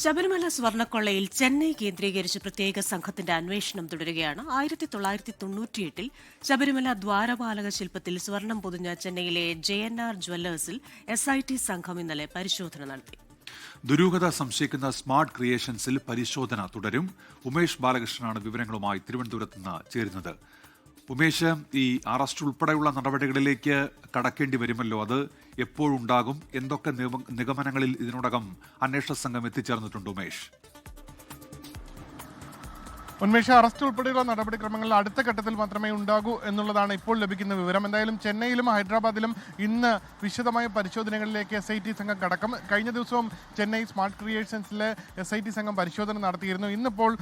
ശബരിമല സ്വർണ്ണക്കൊള്ളയിൽ ചെന്നൈ കേന്ദ്രീകരിച്ച് പ്രത്യേക സംഘത്തിന്റെ അന്വേഷണം തുടരുകയാണ്. 1998 ശബരിമല ദ്വാരപാലക ശില്പത്തിൽ സ്വർണം പൊതിഞ്ഞ ചെന്നൈയിലെ JNR ജ്വല്ലേഴ്സിൽ SIT സംഘം ഇന്നലെ പരിശോധന നടത്തി. ദുരൂഹത സംശയിക്കുന്ന സ്മാർട്ട് ക്രിയേഷൻസിൽ പരിശോധന തുടരും. ഉമേഷ് ബാലകൃഷ്ണനാണ് വിവരങ്ങളുമായി തിരുവനന്തപുരത്ത് നിന്ന് ചേരുന്നത്. ഉമേഷ്, ഈ അറസ്റ്റ് ഉൾപ്പെടെയുള്ള നടപടികളിലേക്ക് കടക്കേണ്ടി വരുമല്ലോ, അത് എപ്പോഴുണ്ടാകും? എന്തൊക്കെ നിഗമനങ്ങളിൽ ഇതിനോടകം അന്വേഷണ സംഘം എത്തിച്ചേർന്നിട്ടുണ്ട്? ഉന്മേഷ, അറസ്റ്റ് ഉൾപ്പെടെയുള്ള നടപടിക്രമങ്ങളിൽ അടുത്ത ഘട്ടത്തിൽ മാത്രമേ ഉണ്ടാകൂ എന്നുള്ളതാണ് ഇപ്പോൾ ലഭിക്കുന്ന വിവരം. എന്തായാലും ചെന്നൈയിലും ഹൈദരാബാദിലും ഇന്ന് വിശദമായ പരിശോധനകളിലേക്ക് SIT സംഘം കടക്കും. കഴിഞ്ഞ ദിവസവും ചെന്നൈ സ്മാർട്ട് ക്രിയേഷൻസിലെ SIT സംഘം പരിശോധന നടത്തിയിരുന്നു. ഇന്നിപ്പോൾ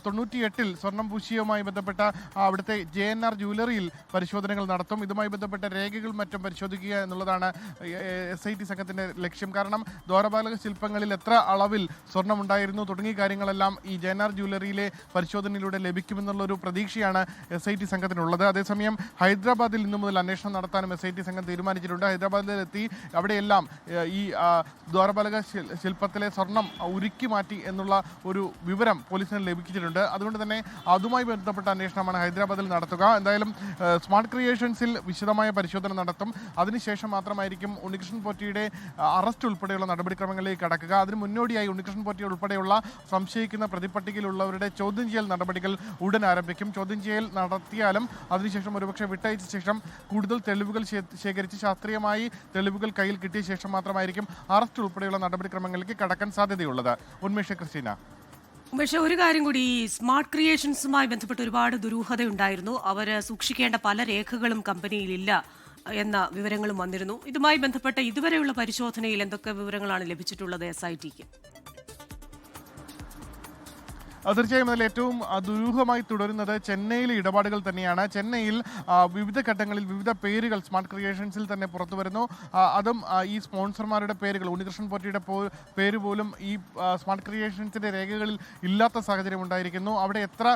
98 സ്വർണം പൂശിയുമായി ബന്ധപ്പെട്ട അവിടുത്തെ JNR ജ്വല്ലറിയിൽ പരിശോധനകൾ നടത്തും. ഇതുമായി ബന്ധപ്പെട്ട രേഖകൾ മറ്റും പരിശോധിക്കുക എന്നുള്ളതാണ് SIT സംഘത്തിന്റെ ലക്ഷ്യം. കാരണം ദ്വാരപാലക ശില്പങ്ങളിൽ എത്ര അളവിൽ സ്വർണം ഉണ്ടായിരുന്നു തുടങ്ങിയ കാര്യങ്ങളെല്ലാം ഈ JNR ജ്വല്ലറിയിലെ പരിശോധനയിലൂടെ ലഭിക്കുമെന്നുള്ള ഒരു പ്രതീക്ഷയാണ് SIT സംഘത്തിനുള്ളത്. അതേസമയം ഹൈദരാബാദിൽ ഇന്നു മുതൽ അന്വേഷണം നടത്താനും SIT സംഘം തീരുമാനിച്ചിട്ടുണ്ട്. ഹൈദരാബാദിലെത്തി അവിടെയെല്ലാം ഈ ദ്വാരപാലക ശില്പത്തിലെ സ്വർണം ഉരുക്കി മാറ്റി എന്നുള്ള ഒരു വിവരം പോലീസിന് ലഭിച്ചിട്ടുണ്ട്. അതുകൊണ്ട് തന്നെ അതുമായി ബന്ധപ്പെട്ട അന്വേഷണമാണ് ഹൈദരാബാദിൽ നടത്തുക. എന്തായാലും സ്മാർട്ട് ക്രിയേഷൻസിൽ വിശദമായ പരിശോധന നടത്തും. അതിനുശേഷം മാത്രമായിരിക്കും ഉണ്ണികൃഷ്ണൻ പോറ്റിയുടെ അറസ്റ്റ് ഉൾപ്പെടെയുള്ള നടപടിക്രമങ്ങളിലേക്ക് കടക്കുക. അതിന് മുന്നോടിയായി ഉണ്ണികൃഷ്ണൻ പോറ്റി ഉൾപ്പെടെയുള്ള സംശയിക്കുന്ന പ്രതിപട്ടികയിലുള്ളവരുടെ ചോദ്യം ചെയ്യൽ നടപടികൾ ഉടൻ ആരംഭിക്കും. ചോദ്യം ചെയ്യൽ നടത്തിയാലും അതിനുശേഷം ഒരുപക്ഷെ വിട്ടയച്ച ശേഷം കൂടുതൽ തെളിവുകൾ ശേഖരിച്ച് ശാസ്ത്രീയമായി തെളിവുകൾ കയ്യിൽ കിട്ടിയ ശേഷം മാത്രമായിരിക്കും അറസ്റ്റ് ഉൾപ്പെടെയുള്ള നടപടിക്രമങ്ങളിലേക്ക് കടക്കാൻ സാധ്യതയുള്ളത്. ഉന്മേഷ ക്രിസ്റ്റീന. പക്ഷേ ഒരു കാര്യം കൂടി, ഈ സ്മാർട്ട് ക്രിയേഷൻസുമായി ബന്ധപ്പെട്ട് ഒരുപാട് ദുരൂഹതയുണ്ടായിരുന്നു. അവർ സൂക്ഷിക്കേണ്ട പല രേഖകളും കമ്പനിയിലില്ല എന്ന വിവരങ്ങളും വന്നിരുന്നു. ഇതുമായി ബന്ധപ്പെട്ട ഇതുവരെയുള്ള പരിശോധനയിൽ എന്തൊക്കെ വിവരങ്ങളാണ് ലഭിച്ചിട്ടുള്ളത് SITക്ക്? തീർച്ചയായും അതിൽ ഏറ്റവും ദുരൂഹമായി തുടരുന്നത് ചെന്നൈയിലെ ഇടപാടുകൾ തന്നെയാണ്. ചെന്നൈയിൽ വിവിധ ഘട്ടങ്ങളിൽ വിവിധ പേരുകൾ സ്മാർട്ട് ക്രിയേഷൻസിൽ തന്നെ പുറത്തു വരുന്നു. അതും ഈ സ്പോൺസർമാരുടെ പേരുകൾ, ഉണ്ണികൃഷ്ണൻ പോറ്റിയുടെ പേര് പോലും ഈ സ്മാർട്ട് ക്രിയേഷൻസിന്റെ രേഖകളിൽ ഇല്ലാത്ത സാഹചര്യം ഉണ്ടായിരിക്കുന്നു. അവിടെ എത്ര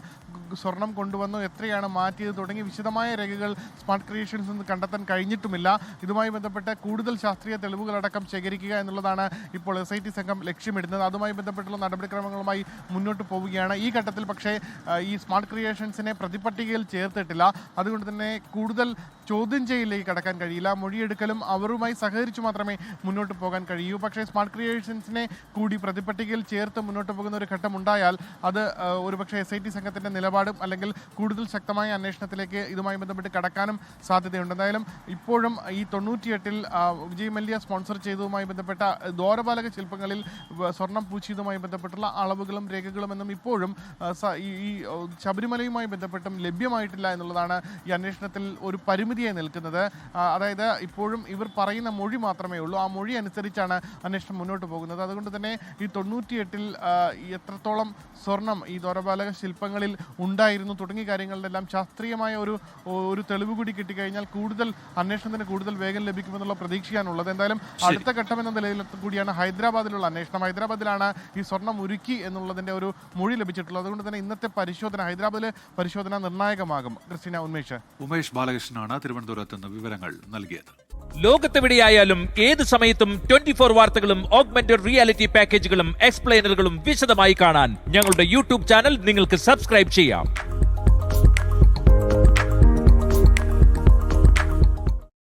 സ്വർണം കൊണ്ടുവന്നു, എത്രയാണ് മാറ്റിയത് തുടങ്ങി വിശദമായ രേഖകൾ സ്മാർട്ട് ക്രിയേഷൻസിൽ നിന്ന് കണ്ടെത്താൻ കഴിഞ്ഞിട്ടുമില്ല. ഇതുമായി ബന്ധപ്പെട്ട് കൂടുതൽ ശാസ്ത്രീയ തെളിവുകളടക്കം ശേഖരിക്കുക എന്നുള്ളതാണ് ഇപ്പോൾ SIT സംഘം ലക്ഷ്യമിടുന്നത്. അതുമായി ബന്ധപ്പെട്ടുള്ള നടപടിക്രമങ്ങളുമായി മുന്നോട്ട് പോവുകയാണ്. ഈ ഘട്ടത്തിൽ പക്ഷേ ഈ സ്മാർട്ട് ക്രിയേഷൻസിനെ പ്രതിപട്ടികയിൽ ചേർത്തിട്ടില്ല. അതുകൊണ്ട് തന്നെ കൂടുതൽ ചോദ്യം ചെയ്യലിലേക്ക് കടക്കാൻ കഴിയില്ല. മൊഴിയെടുക്കലും അവരുമായി സഹകരിച്ചു മാത്രമേ മുന്നോട്ട് പോകാൻ കഴിയൂ. പക്ഷേ സ്മാർട്ട് ക്രിയേഷൻസിനെ കൂടി പ്രതിപട്ടികയിൽ ചേർത്ത് മുന്നോട്ട് പോകുന്ന ഒരു ഘട്ടം ഉണ്ടായാൽ അത് ഒരുപക്ഷെ SIT സംഘത്തിന്റെ നിലപാടും അല്ലെങ്കിൽ കൂടുതൽ ശക്തമായ അന്വേഷണത്തിലേക്ക് ഇതുമായി ബന്ധപ്പെട്ട് കടക്കാനും സാധ്യതയുണ്ട്. എന്തായാലും ഇപ്പോഴും ഈ 98 വിജയ് മല്യ സ്പോൺസർ ചെയ്തതുമായി ബന്ധപ്പെട്ട ദ്വാരപാലക ശില്പങ്ങളിൽ സ്വർണം പൂച്ചിയതുമായി ബന്ധപ്പെട്ടുള്ള അളവുകളും രേഖകളും എന്നും ഇപ്പോഴും ഈ ശബരിമലയുമായി ബന്ധപ്പെട്ടും ലഭ്യമായിട്ടില്ല എന്നുള്ളതാണ് ഈ അന്വേഷണത്തിൽ ഒരു പരിമിതിയായി നിൽക്കുന്നത്. അതായത് ഇപ്പോഴും ഇവർ പറയുന്ന മൊഴി മാത്രമേ ഉള്ളൂ. ആ മൊഴി അനുസരിച്ചാണ് അന്വേഷണം മുന്നോട്ട് പോകുന്നത്. അതുകൊണ്ട് തന്നെ ഈ 98 എത്രത്തോളം സ്വർണം ഈ ദ്വാരപാലക ശില്പങ്ങളിൽ ഉണ്ടായിരുന്നു തുടങ്ങിയ കാര്യങ്ങളിലെല്ലാം ശാസ്ത്രീയമായ ഒരു തെളിവ് കൂടി കിട്ടിക്കഴിഞ്ഞാൽ കൂടുതൽ അന്വേഷണത്തിന് കൂടുതൽ വേഗം ലഭിക്കുമെന്നുള്ള പ്രതീക്ഷയാണുള്ളത്. എന്തായാലും അടുത്ത ഘട്ടം എന്ന നിലയിൽ കൂടിയാണ് ഹൈദരാബാദിലുള്ള അന്വേഷണം. ഹൈദരാബാദിലാണ് ഈ സ്വർണം ഉരുക്കി എന്നുള്ളതിന്റെ ഒരു മൊഴി ലഭിച്ചിട്ടുള്ളത്. അതുകൊണ്ട് തന്നെ ഇന്നത്തെ പരിശോധന, ഹൈദരാബാദിലെ പരിശോധന നിർണായകമാകും. ക്രിസ്റ്റീന. ഉമേഷ് ബാലകൃഷ്ണനാണ് തിരുവനന്തപുരത്ത് നിന്ന് വിവരങ്ങൾ നൽകിയത്. ലോകത്തെവിടെയായാലും ഏത് സമയത്തും 24 വാർത്തകളും ഓഗ്മെന്റഡ് റിയാലിറ്റി പാക്കേജുകളും എക്സ്പ്ലെയിനറുകളും വിശദമായി കാണാൻ ഞങ്ങളുടെ YouTube ചാനൽ നിങ്ങൾക്ക് സബ്സ്ക്രൈബ് ചെയ്യാം.